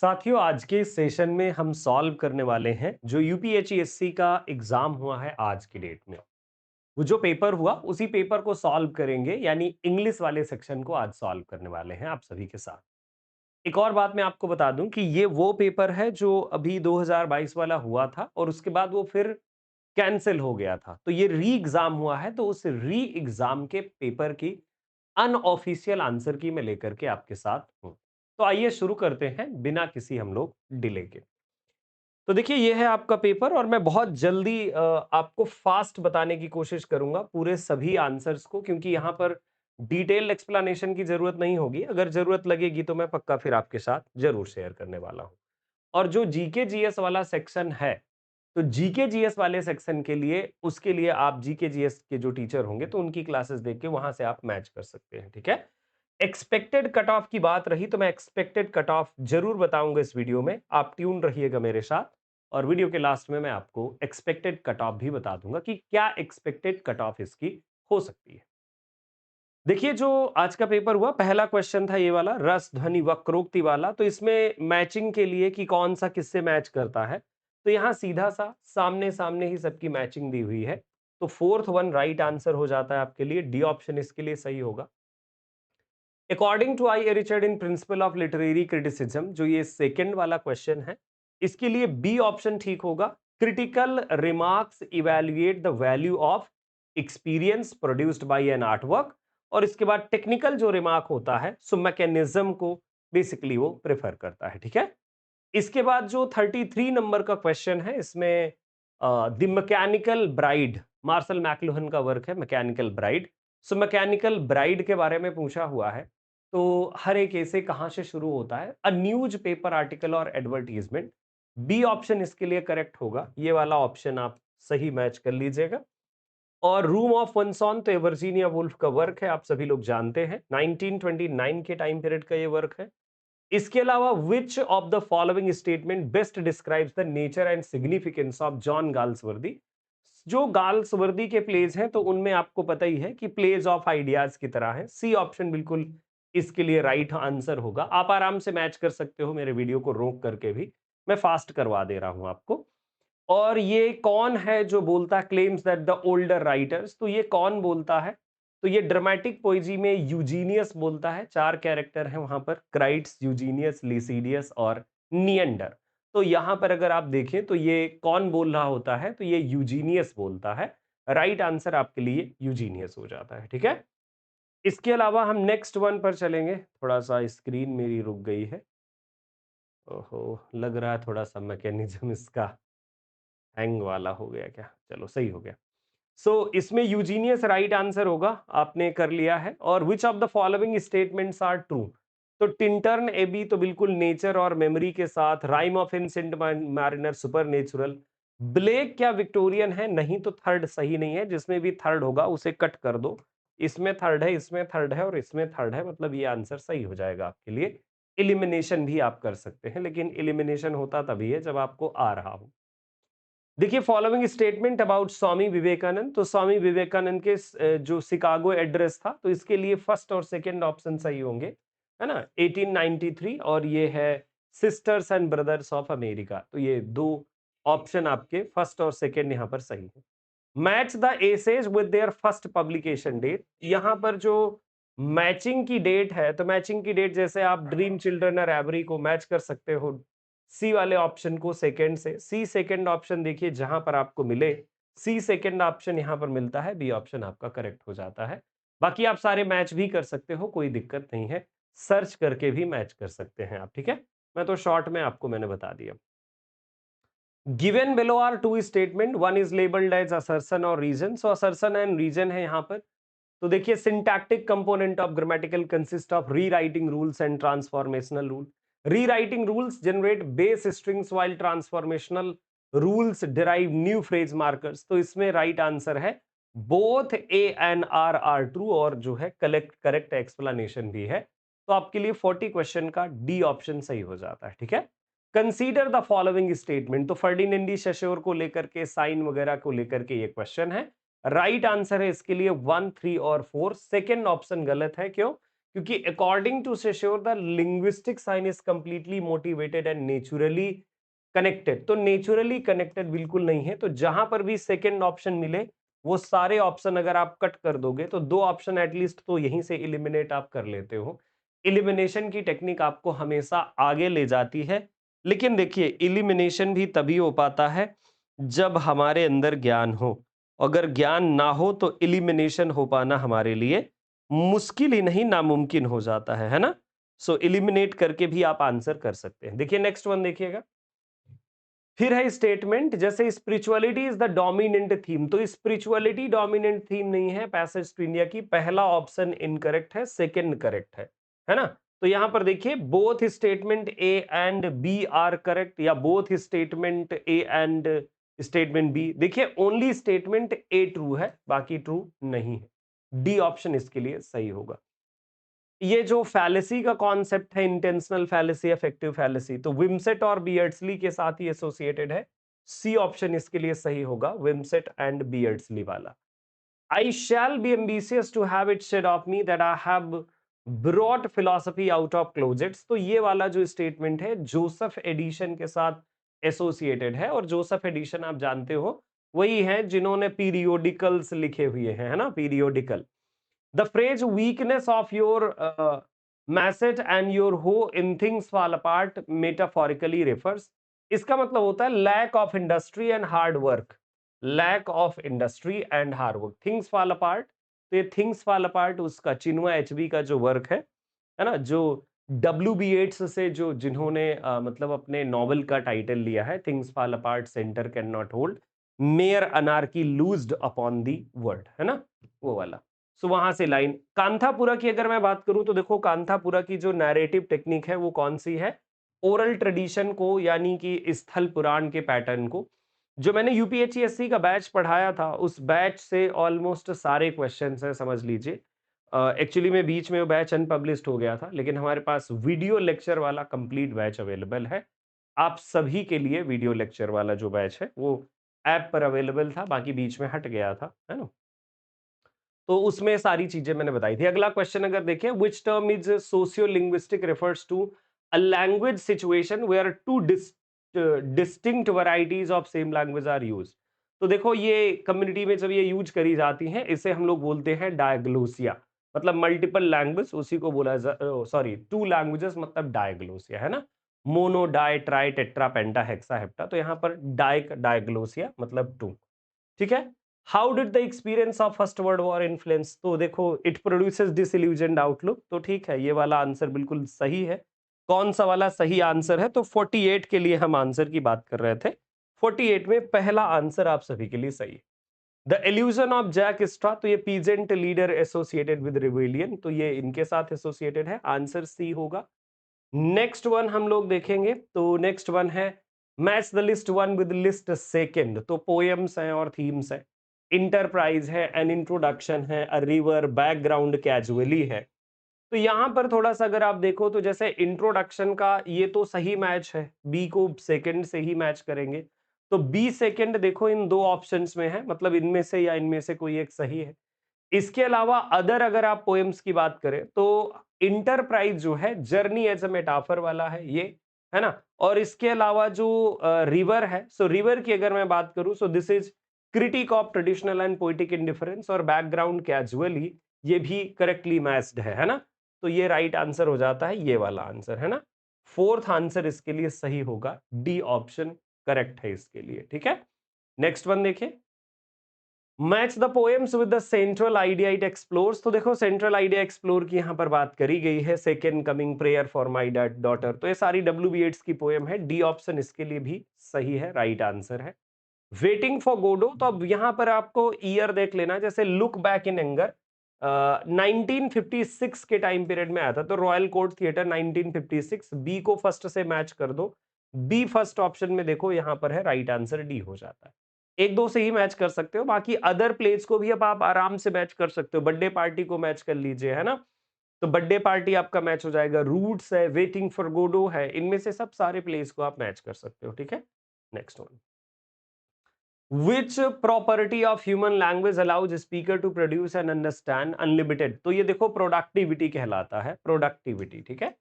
साथियों, आज के इस सेशन में हम सॉल्व करने वाले हैं जो यूपीएचसीएससी का एग्जाम हुआ है आज की डेट में। वो जो पेपर हुआ उसी पेपर को सॉल्व करेंगे, यानी इंग्लिश वाले सेक्शन को आज सॉल्व करने वाले हैं आप सभी के साथ। एक और बात मैं आपको बता दूं कि ये वो पेपर है जो अभी 2022 वाला हुआ था और उसके बाद वो फिर कैंसिल हो गया था, तो ये री एग्जाम हुआ है। तो उस री एग्जाम के पेपर की अनऑफिशियल आंसर की मैं लेकर के आपके साथ हूं। तो आइए शुरू करते हैं बिना किसी हम लोग डिले के। तो देखिए, ये है आपका पेपर और मैं बहुत जल्दी आपको फास्ट बताने की कोशिश करूंगा पूरे सभी आंसर्स को, क्योंकि यहां पर डिटेल्ड एक्सप्लेनेशन की जरूरत नहीं होगी। अगर जरूरत लगेगी तो मैं पक्का फिर आपके साथ जरूर शेयर करने वाला हूं। और जो जीके जीएस वाला सेक्शन है, तो जीके जीएस वाले सेक्शन के लिए, उसके लिए आप जीके जीएस के जो टीचर होंगे तो उनकी क्लासेस देख के वहां से आप मैच कर सकते हैं, ठीक है। एक्सपेक्टेड कट ऑफ की बात रही तो मैं एक्सपेक्टेड कट ऑफ जरूर बताऊंगा इस वीडियो में, आप ट्यून रहिएगा मेरे साथ। और वीडियो के लास्ट में मैं आपको एक्सपेक्टेड कट ऑफ भी बता दूंगा कि क्या एक्सपेक्टेड कट ऑफ इसकी हो सकती है। देखिए, जो आज का पेपर हुआ, पहला क्वेश्चन था ये वाला रस ध्वनि वक्रोक्ति वाला। तो इसमें मैचिंग के लिए कि कौन सा किससे मैच करता है, तो यहां सीधा सा सामने सामने ही सबकी मैचिंग दी हुई है। तो फोर्थ वन राइट आंसर हो जाता है आपके लिए, डी ऑप्शन इसके लिए सही होगा। According to I Richard in principle of literary criticism, जो ये सेकंड वाला क्वेश्चन है, इसके लिए बी ऑप्शन ठीक होगा। Critical remarks evaluate the value of experience produced by an art work. और इसके बाद टेक्निकल जो रिमार्क होता है, सो मैकेनिज्म को बेसिकली वो प्रेफर करता है, ठीक है। इसके बाद जो 33 नंबर का क्वेश्चन है, इसमें द मैकेनिकल ब्राइड, मार्शल मैकलुहन का वर्क है mechanical bride. So mechanical bride के बारे में पूछा हुआ है। तो हर एक ऐसे कहां से शुरू होता है, अ न्यूज पेपर आर्टिकल और एडवर्टीजमेंट। बी ऑप्शन इसके लिए करेक्ट होगा, ये वाला ऑप्शन आप सही मैच कर लीजिएगा। और रूम ऑफ वंसॉन तो वर्जीनिया वुल्फ का वर्क है, आप सभी लोग जानते हैं, 1929 के टाइम पीरियड का ये वर्क है। इसके अलावा विच of the following statement best describes the nature and significance of John Galsworthy. जो गाल्सवर्दी के प्लेज हैं तो उनमें आपको पता ही है कि प्लेज ऑफ आइडियाज की तरह है। सी ऑप्शन बिल्कुल इसके लिए राइट आंसर होगा। आप आराम से मैच कर सकते हो मेरे वीडियो को रोक करके भी, मैं फास्ट करवा दे रहा हूं आपको। और ये कौन है जो बोलता claims that the older writers, तो ये कौन बोलता है, तो ये ड्रामेटिक पोइजी में यूजीनियस बोलता है। चार कैरेक्टर हैं वहां पर, क्राइट्स, यूजीनियस, लिसिडियस और नियंडर। तो यहां पर अगर आप देखें तो ये कौन बोल रहा होता है, तो ये यूजीनियस बोलता है। राइट आंसर आपके लिए यूजीनियस हो जाता है, ठीक है। इसके अलावा हम नेक्स्ट वन पर चलेंगे। थोड़ा सा स्क्रीन मेरी रुक गई है, ओहो, लग रहा है थोड़ा सा मैकेनिज्म इसका हैंग वाला हो गया क्या, चलो सही हो गया। इसमें यूजीनियस राइट आंसर होगा, आपने कर लिया है। और which of the following statements are true, तो टिंटर्न एबी तो बिल्कुल नेचर और मेमोरी के साथ, rhyme of ancient mariner super natural. Blake क्या विक्टोरियन है, नहीं, तो थर्ड सही नहीं है, जिसमें भी थर्ड होगा उसे कट कर दो। इसमें थर्ड है, इसमें थर्ड है और इसमें थर्ड है, मतलब ये आंसर सही हो जाएगा आपके लिए। इलिमिनेशन भी आप कर सकते हैं, लेकिन इलिमिनेशन होता तभी है जब आपको आ रहा हो। देखिए, following statement about Swami Vivekananda, तो स्वामी विवेकानंद के जो शिकागो एड्रेस था, तो इसके लिए फर्स्ट और सेकंड ऑप्शन सही होंगे, है ना। 1893, और ये है sisters and brothers of America. तो ये दो ऑप्शन आपके फर्स्ट और सेकंड यहाँ पर सही है। Match the essays with their first publication date, यहाँ पर जो मैचिंग की डेट है, तो मैचिंग की डेट जैसे आप ड्रीम चिल्ड्रन और एवरी को मैच कर सकते हो सी वाले ऑप्शन को सेकंड से। सी सेकंड ऑप्शन देखिए जहां पर आपको मिले, सी सेकंड ऑप्शन यहां पर मिलता है, बी ऑप्शन आपका करेक्ट हो जाता है। बाकी आप सारे मैच भी कर सकते हो, कोई दिक्कत नहीं है, सर्च करके भी मैच कर सकते हैं आप, ठीक है। मैं तो शॉर्ट में आपको मैंने बता दिया। Given below are two statement, one is labelled as assertion और reason. So assertion and reason है यहाँ पर। तो देखिए, syntactic component of grammatical consist of rewriting rules and transformational rule. Rewriting rules generate base strings while transformational rules derive new phrase markers. तो इसमें right answer है both A and R true, और जो है कलेक्ट करेक्ट एक्सप्लेनेशन भी है। तो आपके लिए 40 क्वेश्चन का डी ऑप्शन सही हो जाता है, ठीक है। कंसीडर द फॉलोइंग स्टेटमेंट, तो फर्डिनेंडी शशोर को लेकर के, साइन वगैरह को लेकर के ये क्वेश्चन है। राइट आंसर है इसके लिए 1, 3 और 4। सेकेंड ऑप्शन गलत है, क्यों, क्योंकि according to Saussure the linguistic sign is completely motivated and naturally connected. तो नेचुरली कनेक्टेड बिल्कुल नहीं है। तो जहां पर भी सेकेंड ऑप्शन मिले वो सारे ऑप्शन अगर आप कट कर दोगे तो दो ऑप्शन एटलीस्ट तो यहीं से इलिमिनेट आप कर लेते हो। इलिमिनेशन की टेक्निक आपको हमेशा आगे ले जाती है, लेकिन देखिए इलिमिनेशन भी तभी हो पाता है जब हमारे अंदर ज्ञान हो। अगर ज्ञान ना हो तो इलिमिनेशन हो पाना हमारे लिए मुश्किल ही नहीं नामुमकिन हो जाता है ना। सो इलिमिनेट करके भी आप आंसर कर सकते हैं। देखिए नेक्स्ट वन देखिएगा, फिर है स्टेटमेंट जैसे spirituality is the dominant theme. तो स्पिरिचुअलिटी डोमिनेंट थीम नहीं है पैसेज टू इंडिया की। पहला ऑप्शन इनकरेक्ट है, सेकंड करेक्ट है ना। तो यहां पर देखिए both statement A and B are correct, या both statement A and statement B. देखिए ओनली स्टेटमेंट ए ट्रू है, बाकी ट्रू नहीं है। डी ऑप्शन इसके लिए सही होगा। ये जो फैलेसी का कॉन्सेप्ट है, इंटेंशनल फैलेसी, इफेक्टिव फैलेसी, तो विमसेट और बियर्ड्सली के साथ ही एसोसिएटेड है। सी ऑप्शन इसके लिए सही होगा, विमसेट एंड बियर्ड्सली वाला। I shall be ambitious to have it said of me that I have brought philosophy out of closets. तो ये वाला जो स्टेटमेंट है जोसेफ एडिशन के साथ एसोसिएटेड है, और जोसेफ एडिशन आप जानते हो वही है जिन्होंने पीरियोडिकल्स लिखे हुए हैं, है ना, periodical. The phrase weakness of your message and your hoe in things fall apart metaphorically refers, इसका मतलब होता है lack of industry and hard work, lack of industry and hard work, things fall apart। तो ये things fall apart उसका चिन्वा HB का जो work है ना, जो डब्ल्यू बी एट्स से जो जिन्होंने मतलब अपने नॉवल का टाइटल लिया है, things fall apart centre can not hold, mayor anarchy लूज्ड upon the word, है ना, वो वाला। सो वहां से लाइन कांथापुरा की अगर मैं बात करूं तो देखो कांथापुरा की जो नैरेटिव टेक्निक है वो कौन सी है, ओरल ट्रेडिशन को, यानी कि स्थल पुराण के पैटर्न को। जो मैंने यूपीएचसीएससी का बैच पढ़ाया था उस बैच से ऑलमोस्ट सारे क्वेश्चंस हैं, समझ लीजिए। एक्चुअली में बीच में वो बैच अनपब्लिश्ड हो गया था, लेकिन हमारे पास वीडियो लेक्चर वाला कंप्लीट बैच अवेलेबल है आप सभी के लिए। वीडियो लेक्चर वाला जो बैच है वो ऐप पर अवेलेबल था, बाकी बीच में हट गया था, है ना। तो उसमें सारी चीजें मैंने बताई थी। अगला क्वेश्चन अगर देखें, which term is socio linguistic refers to a language situation where two distinct varieties of same language are used. तो देखो ये कम्युनिटी में जब ये यूज करी जाती हैं इसे हम लोग बोलते हैं डायग्लोसिया, मतलब मल्टीपल लैंग्वेज, उसी को बोला, सॉरी, टू लैंग्वेजेस मतलब डायग्लोसिया, है ना। मोनो, डाई, ट्राई, टेट्रा, पेंटा, हेक्सा, हेप्टा। तो यहाँ पर डायग्लोसिया मतलब टू। ठीक है। How did the experience of first world war influence. तो देखो इट प्रोड्यूसेस डिसइल्यूजन्ड आउटलुक। तो ठीक है, ये वाला आंसर बिल्कुल सही है। कौन सा वाला सही आंसर है, तो 48 के लिए हम आंसर की बात कर रहे थे। 48 में पहला आंसर आप सभी के लिए सही है। The illusion of Jack Straw, तो ये peasant leader associated with rebellion, तो ये इनके साथ एसोसिएटेड है, आंसर सी होगा। नेक्स्ट वन हम लोग देखेंगे, तो नेक्स्ट वन है match the list one with list second. तो पोएम्स हैं और थीम्स हैं, इंटरप्राइज है, एन इंट्रोडक्शन है, अ रिवर, बैकग्राउंड कैजुअली है। तो यहां पर थोड़ा सा अगर आप देखो तो जैसे इंट्रोडक्शन का ये तो सही मैच है, बी को सेकंड से ही मैच करेंगे। तो बी सेकंड देखो इन दो ऑप्शंस में है, मतलब इनमें से या इनमें से कोई एक सही है। इसके अलावा अदर अगर आप पोएम्स की बात करें तो इंटरप्राइज जो है जर्नी एज अ मेटाफर वाला है, है ना। और इसके अलावा जो रिवर है, सो रिवर की अगर मैं बात करूं so this is critic of traditional and poetic indifference, और बैकग्राउंड कैजुअली ये भी करेक्टली मैच्ड है ना। तो ये राइट आंसर हो जाता है, ये वाला आंसर, है ना। फोर्थ आंसर इसके लिए सही होगा, डी ऑप्शन करेक्ट है इसके लिए। ठीक है, नेक्स्ट वन देखिए, match the poems with the central idea it explores. तो देखो सेंट्रल आइडिया एक्सप्लोर की यहां पर बात करी गई है, second coming, prayer for my daughter. तो ये सारी डब्ल्यू बी एट्स की पोएम है, डी ऑप्शन इसके लिए भी सही है, राइट आंसर है। वेटिंग फॉर गोडो, तो अब यहां पर आपको ईयर देख लेना, जैसे लुक बैक इन एंगर 1956 के टाइम पीरियड में आया था, तो रॉयल कोर्ट थिएटर 1956, बी को फर्स्ट से मैच कर दो। बी फर्स्ट ऑप्शन में देखो यहां पर है, राइट आंसर डी हो जाता है। एक दो से ही मैच कर सकते हो, बाकी अदर प्लेस को भी अब आप आराम से मैच कर सकते हो। बर्थडे पार्टी को मैच कर लीजिए, है ना। तो बर्थडे पार्टी आपका मैच हो जाएगा, रूट्स है, वेटिंग फॉर गोडो है, इनमें से सब सारे प्लेस को आप मैच कर सकते हो। ठीक है, next one. Which property of human language allows speaker to produce and understand unlimited? तो ये देखो प्रोडक्टिविटी कहलाता है, प्रोडक्टिविटी, ठीक है।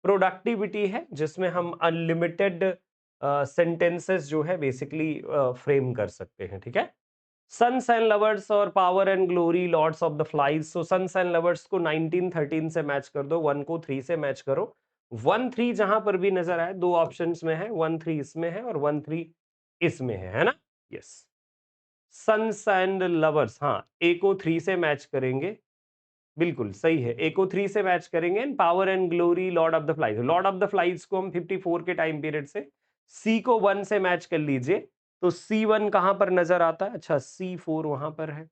प्रोडक्टिविटी है जिसमें हम अनलिमिटेड सेंटेंसेस जो है बेसिकली फ्रेम कर सकते हैं, ठीक है। सन्स एंड लवर्स और power and glory lords of the flies. So sons and lovers को 1913 से मैच कर दो, 1 को 3 से मैच करो। 1 3 जहां पर भी नजर आए, दो ऑप्शंस में है, 1 3 इसमें है और 1 3 इसमें है ना। यस, सन्स एंड लवर्स, हाँ, ए को 3 से मैच करेंगे, बिल्कुल सही है, ए को 3 से मैच करेंगे। And power and glory Lord of the flies, Lord of the flies को हम 54 के टाइम पीरियड से, सी को 1 से मैच कर लीजिए, तो C1 कहां पर नजर आता है? अच्छा, C4 वहां पर है।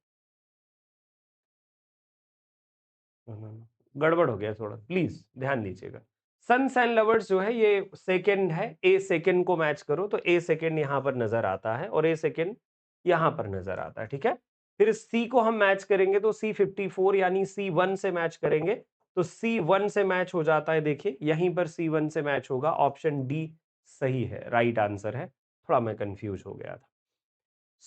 गड़बड़ हो गया थोड़ा, प्लीज ध्यान दीजिएगा। सन्स एंड लवर्स जो है ये सेकंड है, ए सेकंड को मैच करो तो ए सेकंड यहां पर नजर आता है और ए सेकंड यहां पर नजर आता है, ठीक है। फिर सी को हम मैच करेंगे तो C54 यानी C1 से मैच करेंगे तो C1 से मैच हो जाता है, देखिए यहीं पर C1 से मैच होगा, ऑप्शन डी सही है, राइट आंसर है। थोड़ा मैं कंफ्यूज हो गया था।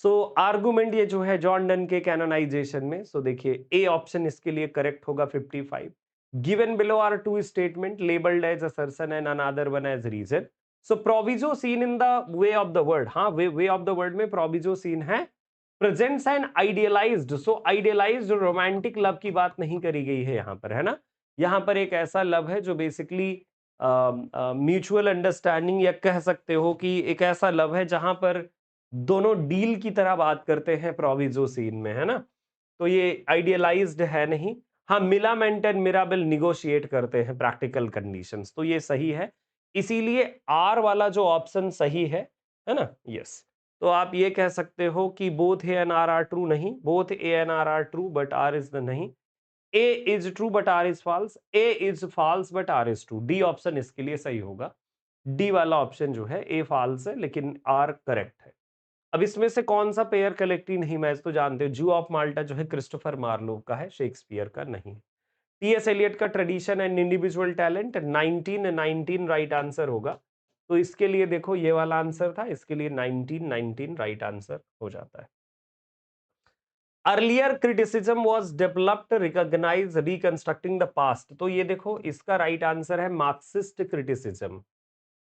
सो आर्गुमेंट ये जो है जॉन डन के कैनोनाइजेशन में, सो देखिए ए ऑप्शन इसके लिए करेक्ट होगा 55। Given below are two statement labelled as assertion and another one as reason. So proviso scene in the way of the world, हाँ वे ऑफ द वर्ड में proviso scene है, presents and idealised. So idealised romantic love की बात नहीं करी गई है यहां पर, है ना। यहां पर एक ऐसा लव है जो बेसिकली म्यूचुअल अंडरस्टैंडिंग, या कह सकते हो कि एक ऐसा लव है जहां पर दोनों डील की तरह बात करते हैं प्रोविजो सीन में, है ना। तो ये आइडियलाइज्ड है नहीं। हाँ, मिलामेंट एंड मिराबल निगोशिएट करते हैं प्रैक्टिकल कंडीशंस, तो ये सही है। इसीलिए आर वाला जो ऑप्शन सही है ना। यस, तो आप ये कह सकते हो कि both A and R are true, नहीं, both A and R are true but R is the नहीं। A is true but R is false, A is false but R is true. D option इसके लिए सही होगा। D वाला option जो है ए false है लेकिन आर करेक्ट है। अब इसमें से कौन सा पेयर कलेक्टिव नहीं मैच, तो जानते हो जू ऑफ माल्टा जो है क्रिस्टोफर मार्लोव का है, शेक्सपियर का नहीं। टीएस एलियट का tradition and individual talent 1919 right answer होगा। तो इसके लिए देखो ये वाला आंसर था, इसके लिए 1919 राइट आंसर हो जाता है। Earlier criticism was developed recognise reconstructing the past, तो ये देखो इसका राइट आंसर है मार्क्सिस्ट क्रिटिसिज्म।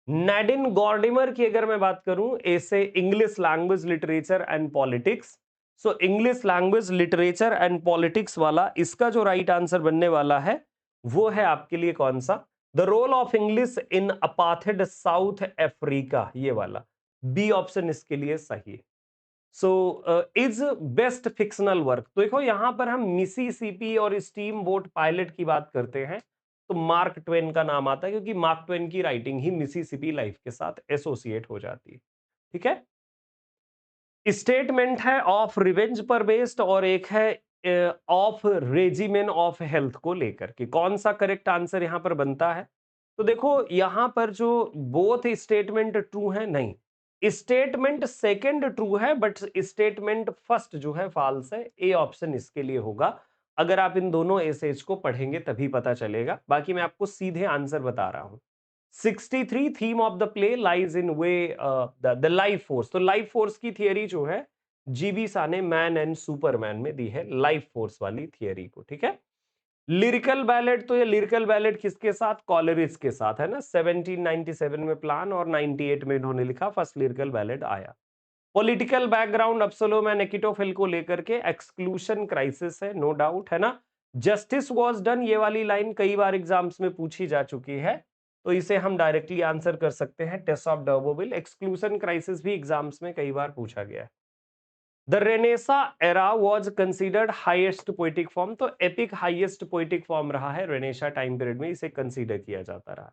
नैडिन गॉर्डिमर की अगर मैं बात करूं, ऐसे English language literature and politics, so English language literature and politics वाला इसका जो राइट आंसर बनने वाला है वो है आपके लिए कौन सा? The role of English in apartheid South Africa, ये वाला बी ऑप्शन इसके लिए सही है। So is best fictional work, तो देखो यहां पर हम मिसिसिपी और स्टीम बोट पायलट की बात करते हैं तो मार्क ट्वेन का नाम आता है, क्योंकि मार्क ट्वेन की राइटिंग ही मिसिसिपी लाइफ के साथ एसोसिएट हो जाती है, ठीक है। स्टेटमेंट है ऑफ रिवेंज पर बेस्ड और एक है ऑफ रेजिमेन ऑफ हेल्थ को लेकर के, कौन सा करेक्ट आंसर यहां पर बनता है? तो देखो यहां पर जो बोथ स्टेटमेंट ट्रू है, नहीं, स्टेटमेंट सेकंड ट्रू है बट स्टेटमेंट फर्स्ट जो है फॉल्स है। ए ऑप्शन इसके लिए होगा। अगर आप इन दोनों एसेज को पढ़ेंगे तभी पता चलेगा, बाकी मैं आपको सीधे आंसर बता रहा हूं। 63 theme of the play lies in way the life force, तो लाइफ फोर्स की थियरी जो है जीबी सा ने मैन एंड सुपरमैन में दी है, लाइफ फोर्स वाली थियरी को, ठीक है। लिरिकल बैलेट, तो ये लिरिकल बैलेट किसके साथ? कॉलरिज के साथ, है ना। 1797 में प्लान और 98 में इन्होंने लिखा, फर्स्ट लिरिकल बैलेट आया। पॉलिटिकल बैकग्राउंड अब्सोलोम एंड एकिटोफिल को लेकर के एक्सक्लूशन क्राइसिस है, नो डाउट, है ना। जस्टिस वाज डन, ये वाली लाइन कई बार एग्जाम्स में पूछी जा चुकी है, तो इसे हम डायरेक्टली आंसर कर सकते हैं, टेस्ट ऑफ डर्बोविल। एक्सक्लूशन क्राइसिस भी एग्जाम्स में कई बार पूछा गया है। The Renaissance era was considered highest poetic form, तो एपिक हाईएस्ट पोएटिक फॉर्म रहा है रेनेसा टाइम पीरियड में, इसे कंसीडर किया जाता रहा।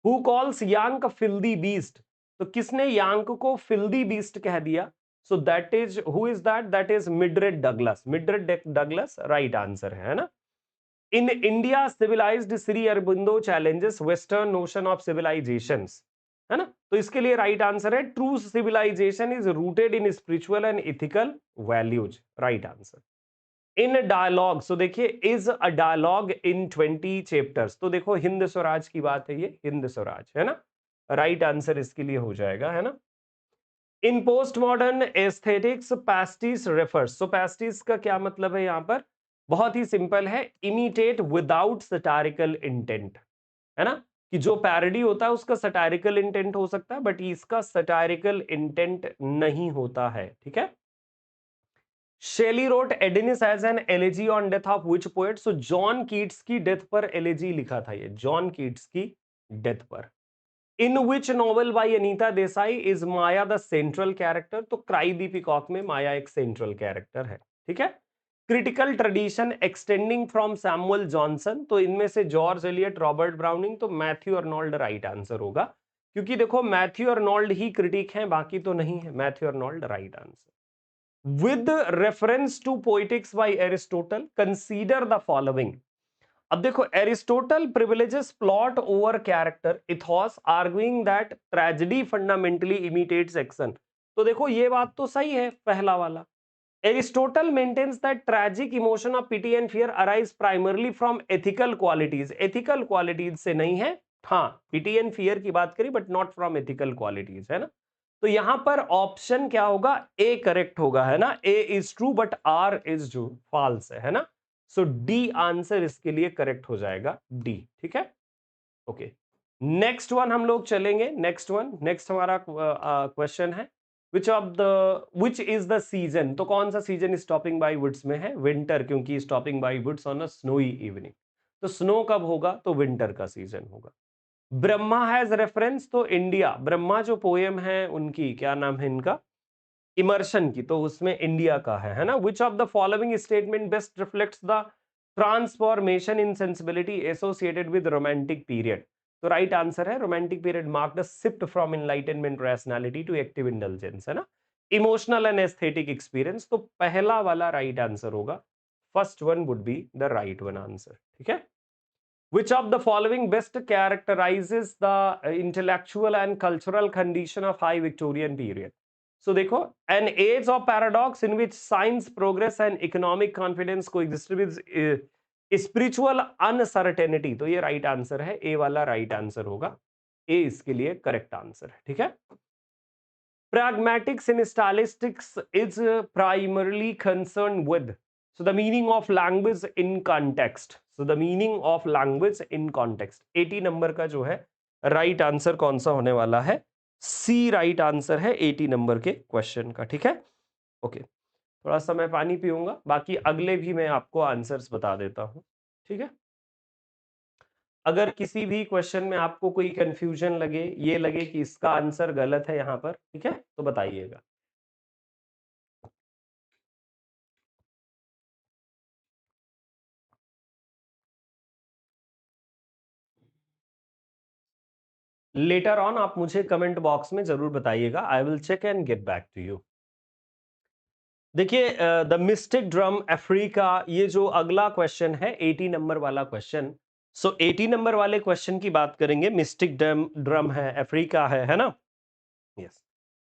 Who calls Yank filthy beast, तो किसने यांक को फिल्दी बीस्ट कह दिया? So that is, who is that? That is Mildred Douglas, Mildred Douglas right answer है ना। In India civilised Shri Aurobindo challenges western notion of civilisations, है ना। तो इसके लिए राइट आंसर है true civilisation is rooted in spiritual and ethical values, right answer. In dialogue, so देखिए is a dialogue in 20 chapters, तो देखो हिंद स्वराज की बात है, ये हिंद स्वराज है ना, राइट आंसर इसके लिए हो जाएगा, है ना। इन पोस्ट मॉडर्न एस्थेटिक्स पैस्टिस रेफर्स, सो पैस्टिस का क्या मतलब है यहां पर? बहुत ही सिंपल है, इमिटेट विदाउट सटारिकल इंटेंट, है ना, कि जो पैरोडी होता है उसका सटारिकल इंटेंट हो सकता है बट इसका सटारिकल इंटेंट नहीं होता है, ठीक है। Shelley wrote Adonais as an elegy on death of which poet, so John Keats की डेथ पर एलेजी लिखा था, ये जॉन कीट्स की डेथ पर। In which novel by Anita Desai is Maya the central character, तो क्राई दी पिकॉक में माया एक सेंट्रल कैरेक्टर है, ठीक है। Critical tradition extending from Samuel Johnson, तो इनमें से जॉर्ज एलियट, रॉबर्ट ब्राउनिंग, तो मैथ्यू अर्नोल्ड राइट आंसर होगा, क्योंकि देखो मैथ्यू अर्नोल्ड ही क्रिटिक हैं, बाकी तो नहीं है। Matthew Arnold right answer. With reference to poetics by Aristotle consider the following. अब देखो, Aristotle privileges plot over character, ethos arguing that tragedy fundamentally imitates action, तो देखो ये बात तो सही है पहला वाला। Aristotle maintains that tragic emotion of pity and fear arise primarily from ethical qualities, ethical qualities से नहीं है। हाँ, पिटी एंड फियर की बात करी but not from ethical qualities, है ना। तो यहां पर ऑप्शन क्या होगा? ए करेक्ट होगा, है ना। A is true but R is जो फॉल्स है ना। सो डी आंसर इसके लिए करेक्ट हो जाएगा, डी, ठीक है। ओके, नेक्स्ट वन हम लोग चलेंगे। नेक्स्ट वन, नेक्स्ट हमारा क्वेश्चन है विच इज द सीजन, तो कौन सा सीजन स्टॉपिंग बाई वुड्स में है? विंटर, क्योंकि stopping by woods on a snowy evening, तो स्नो कब होगा? तो विंटर का सीजन होगा। ब्रह्मा हैज रेफरेंस, तो इंडिया, ब्रह्मा जो पोएम है उनकी क्या नाम है इनका, इमर्शन की, तो उसमें इंडिया का है ना। Which of the following statement best reflects the transformation in sensibility associated with romantic period, तो राइट आंसर है romantic period marked a shift from enlightenment rationality to active intelligence, है ना, इमोशनल एंड एस्थेटिक एक्सपीरियंस, तो पहला वाला right answer होगा। First one would be the right one answer, ठीक है। Which of the following best characterizes the intellectual and cultural condition of high Victorian period? So देखो, an age of paradox in which science progress and economic confidence coexist with spiritual uncertainty, तो ये right answer है, ए वाला right answer होगा, ए इसके लिए correct answer है, ठीक है। Pragmatics in stylistics is primarily concerned with, so the meaning of language in context, so the meaning of language in context, 80 number का जो है राइट आंसर कौन सा होने वाला है? सी राइट आंसर है 80 नंबर के क्वेश्चन का, ठीक है। ओके, थोड़ा सा मैं पानी पीऊंगा, बाकी अगले भी मैं आपको आंसर्स बता देता हूं, ठीक है। अगर किसी भी क्वेश्चन में आपको कोई कंफ्यूजन लगे, ये लगे कि इसका आंसर गलत है यहां पर, ठीक है, तो बताइएगा। लेटर ऑन आप मुझे कमेंट बॉक्स में जरूर बताइएगा, I will check and get back to you. देखिए, द मिस्टिक ड्रम अफ्रीका, ये जो अगला क्वेश्चन है 80 नंबर वाला क्वेश्चन, सो 80 नंबर वाले क्वेश्चन की बात करेंगे। मिस्टिक ड्रम ड्रम है, अफ्रीका है ना। यस,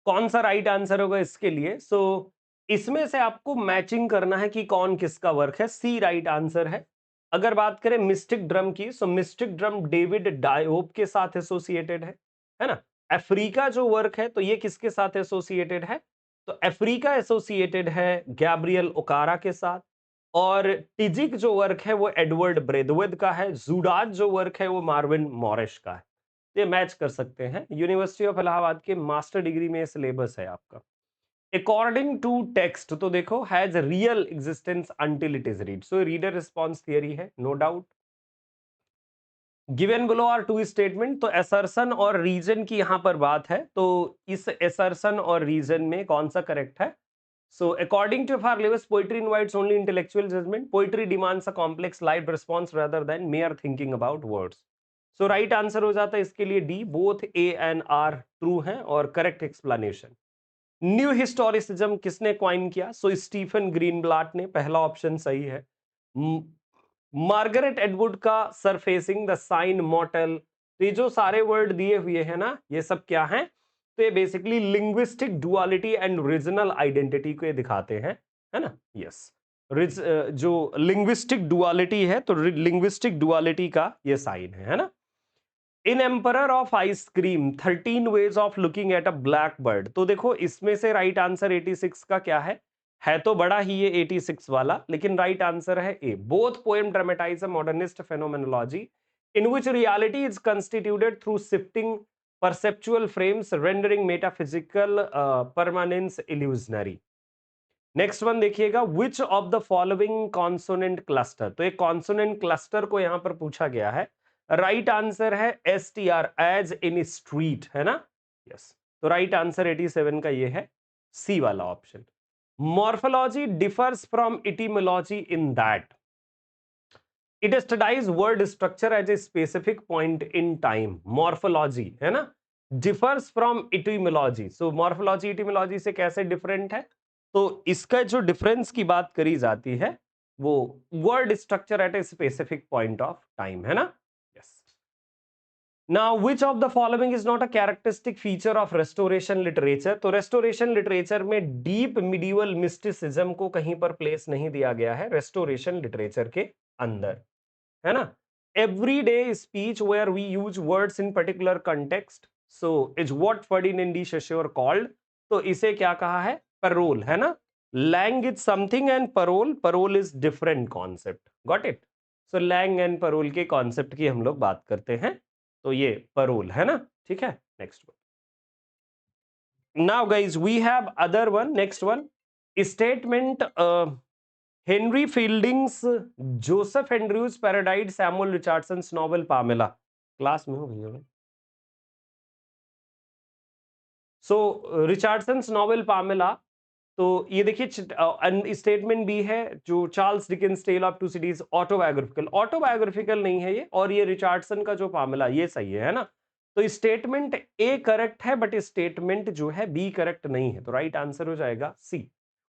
कौन सा राइट आंसर होगा इसके लिए? सो इसमें से आपको मैचिंग करना है कि कौन किसका वर्क है, सी राइट आंसर है। अगर बात करें मिस्टिक ड्रम की, सो मिस्टिक ड्रम डेविड डायोप के साथ एसोसिएटेड है ना। अफ्रीका जो वर्क है तो ये किसके साथ एसोसिएटेड है? तो अफ्रीका एसोसिएटेड है गैब्रियल ओकारा के साथ, और टिजिक जो वर्क है वो एडवर्ड ब्रेदवेद का है, जूडाज जो वर्क है वो मार्विन मॉरिश का है। ये मैच कर सकते हैं। यूनिवर्सिटी ऑफ इलाहाबाद के मास्टर डिग्री में सिलेबस है आपका। अकॉर्डिंग टू टेक्स्ट, तो देखो has real existence until it is read, so reader response theory है, no doubt. Given below are two statement, तो असर्शन और रीजन की यहां पर बात है, तो इस असर्शन और रीजन में कौन सा करेक्ट है? So according to F R Leavis, poetry invites only intellectual judgement, poetry demands a complex live response rather than mere thinking about words, so right answer हो जाता है इसके लिए D, both A and R true हैं और correct explanation. New historicism किसने coin किया? So Stephen Greenblatt ने, पहला ऑप्शन सही है। मार्गरेट एडवुड का सरफेसिंग द साइन मॉर्टल, तो ये जो सारे वर्ड दिए हुए हैं ना, ये सब क्या हैं? तो ये basically linguistic duality and regional identity को ये दिखाते हैं, है ना। यस, जो लिंग्विस्टिक डुअलिटी है तो लिंग्विस्टिक डुअलिटी का ये साइन है ना। In emperor of ice cream 13 ways of looking at a blackbird. तो देखो इसमें से राइट आंसर 86 का क्या है तो बड़ा ही ये 86 वाला, लेकिन राइट आंसर है A. Both poem dramatize a modernist phenomenology in which reality is constituted through shifting perceptual frames rendering metaphysical permanence illusionary. Next one देखिएगा, which of the following consonant cluster. तो एक कॉन्सोनेंट क्लस्टर को यहां पर पूछा गया है। राइट आंसर है S T R, as in street, है ना। यस, तो राइट आंसर 87 का ये है सी वाला option. Morphology differs from etymology in that it studies word structure as a specific point in time. Morphology है ना, differs from etymology. So morphology etymology से कैसे डिफरेंट है, तो इसका जो डिफरेंस की बात करी जाती है वो word structure eight A specific point of time, है ना। Yes. Now which of the following is not a characteristic feature of restoration literature. तो रेस्टोरेशन लिटरेचर में डीप मिडिवल मिस्टिसिज्म को कहीं पर प्लेस नहीं दिया गया है रेस्टोरेशन लिटरेचर के अंदर, है ना। Everyday speech where we use words in particular context so is what Ferdinand de Saussure called. तो इसे क्या कहा है, पैरोल, है ना। Langue is something and parole is different concept, got it. So langue and parole के concept की हम लोग बात करते हैं, तो ये पैरोल है ना, ठीक है। Next one, now guys we have other one, next one statement Henry Fielding's Joseph Andrews paradise Samuel Richardson novel Pamela. Class में हो भैया। सो रिचर्डसन नॉवल पामेला, तो ये देखिए स्टेटमेंट भी है जो Charles Dickens tale of two cities autobiographical, autobiographical नहीं है ये, और ये रिचर्डसन का जो पामेला ये सही है ना। तो स्टेटमेंट ए करेक्ट है बट स्टेटमेंट जो है बी करेक्ट नहीं है, तो राइट आंसर हो जाएगा सी।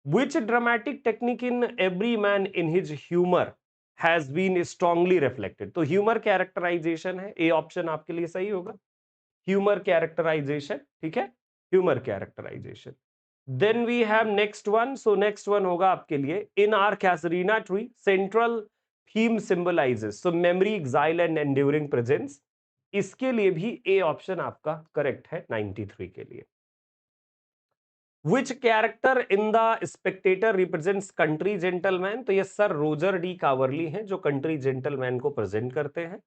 Which dramatic technique in every man in his humor has been strongly reflected। तो ह्यूमर कैरेक्टराइजेशन है, ए ऑप्शन आपके लिए सही होगा, ह्यूमर कैरेक्टराइजेशन, ठीक है, humour characterisation. Then we have next one, so next one होगा आपके लिए in our casuarina tree central theme symbolises so memory exile and enduring presence. इसके लिए भी ए ऑप्शन आपका करेक्ट है 93 के लिए। Which character in the Spectator represents country gentleman। तो ये सर रोजर डी कावर्ली हैं जो कंट्री जेंटलमैन को प्रेजेंट करते हैं।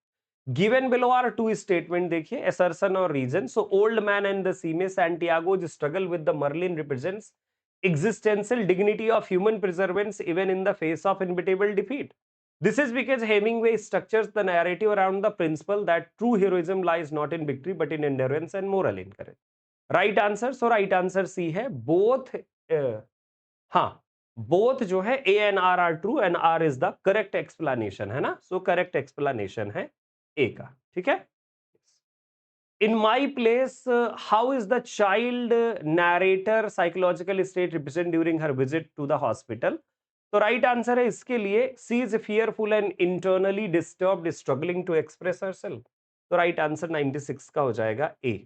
Given below are two statement, देखिए असर्शन और reason. So old man and the sea में Santiago's struggle with the marlin represents existential dignity of human perseverance even in the face of inevitable defeat. This is because Hemingway structures the narrative around the principle that true heroism lies not in victory but in endurance and moral encouragement। Right answer, so right answer C है both. हाँ, both जो है A and R are true and R is the correct explanation, है ना। So correct explanation है ए का, ठीक है। In my place how is the child narrator psychological state represent during her visit to the hospital. तो right answer है इसके लिए C is fearful and internally disturbed struggling to express herself. तो right answer 96 का हो जाएगा A.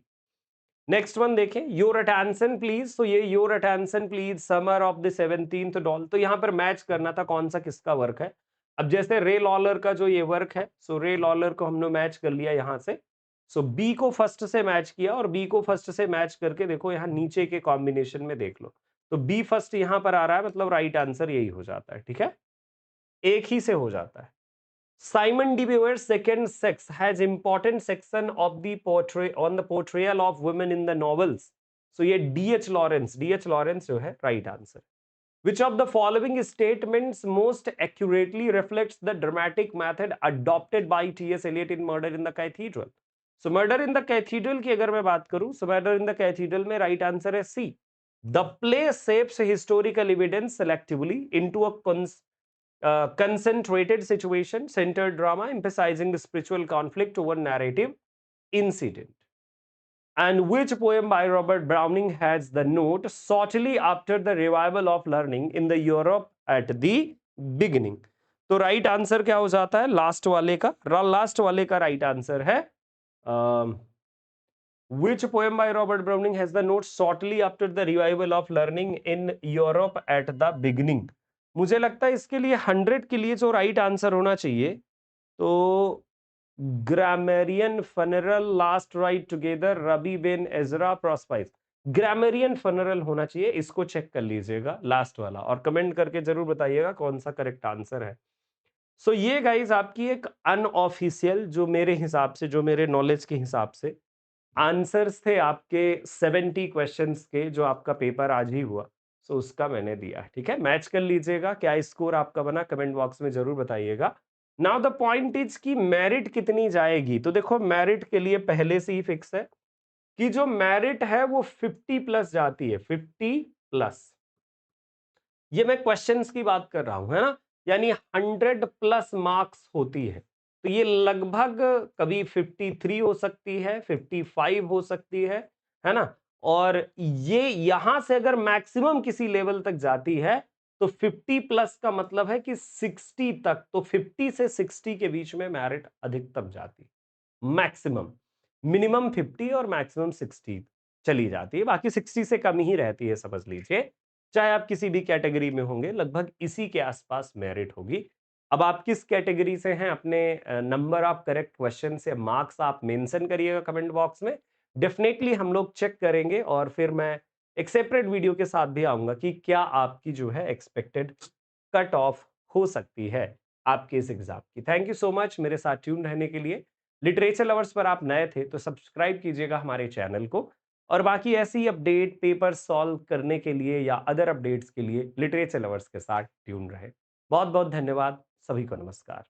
Next one देखें, your attention please. तो ये your attention please summer of the 17th doll, तो यहां पर मैच करना था कौन सा किसका वर्क है। अब जैसे रे लॉलर का जो ये वर्क है, सो रे लॉलर को हमने मैच कर लिया यहां से। सो बी को फर्स्ट से मैच किया और बी को फर्स्ट से मैच करके देखो यहां नीचे के कॉम्बिनेशन में देख लो, तो बी फर्स्ट यहां पर आ रहा है, मतलब राइट आंसर यही हो जाता है, ठीक है, एक ही से हो जाता है। Simon de Beauvoir's Second Sex has important section of the on the portrayal of women in the novels. So ये D.H. Lawrence जो है right answer। Which of the following statements most accurately reflects the dramatic method adopted by T.S. Eliot in Murder in the Cathedral? So Murder in the Cathedral की अगर मैं बात करूं, so Murder in the Cathedral में right answer है C। The play shapes historical evidence selectively into a concentrated situation centered drama emphasizing the spiritual conflict over narrative incident। And which poem by Robert Browning has the note shortly after the revival of learning in the Europe at the beginning? तो right answer क्या हो जाता है last वाले का, last वाले का right answer है which poem by Robert Browning has the note shortly after the revival of learning in Europe at the beginning। मुझे लगता है इसके लिए 100 के लिए जो राइट आंसर होना चाहिए, तो grammarian funeral last ride together rabbi ben Ezra prospice. Grammarian funeral होना चाहिए, इसको चेक कर लीजिएगा लास्ट वाला, और कमेंट करके जरूर बताइएगा कौन सा करेक्ट आंसर है। सो ये गाइज आपकी एक अनऑफिशियल, जो मेरे हिसाब से, जो मेरे नॉलेज के हिसाब से आंसर्स थे आपके 70 क्वेश्चंस के, जो आपका पेपर आज ही हुआ। सो उसका मैंने दिया। ठीक है, मैच कर लीजिएगा, क्या स्कोर आपका बना कमेंट बॉक्स में जरूर बताइएगा। नाउ द पॉइंट इज कि मेरिट कितनी जाएगी। तो देखो, मेरिट के लिए पहले से ही फिक्स है कि जो मेरिट है वो 50 प्लस जाती है, 50 प्लस। ये मैं क्वेश्चंस की बात कर रहा हूं, है ना, यानी 100 प्लस मार्क्स होती है। तो ये लगभग कभी 53 हो सकती है, 55 हो सकती है ना। और ये यहां से अगर मैक्सिमम किसी लेवल तक जाती है तो 50 प्लस का मतलब है कि 60 तक, तो 50 से 60 के बीच में मेरिट अधिकतम जाती, मैक्सिमम। मिनिमम 50 और मैक्सिमम 60 चली जाती है, बाकी 60 से कम ही रहती है, समझ लीजिए। चाहे आप किसी भी कैटेगरी में होंगे, लगभग इसी के आसपास मेरिट होगी। अब आप किस कैटेगरी से हैं, अपने नंबर ऑफ करेक्ट क्वेश्चन से मार्क्स आप मेंशन करिएगा कमेंट बॉक्स में। डेफिनेटली हम लोग चेक करेंगे, और फिर मैं एक सेपरेट वीडियो के साथ भी आऊंगा कि क्या आपकी जो है एक्सपेक्टेड कट ऑफ हो सकती है आपके इस एग्जाम की। थैंक यू सो मच मेरे साथ ट्यून रहने के लिए। लिटरेचर लवर्स पर आप नए थे तो सब्सक्राइब कीजिएगा हमारे चैनल को, और बाकी ऐसी अपडेट पेपर सॉल्व करने के लिए या अदर अपडेट्स के लिए लिटरेचर लवर्स के साथ ट्यून रहे। बहुत बहुत धन्यवाद, सभी को नमस्कार।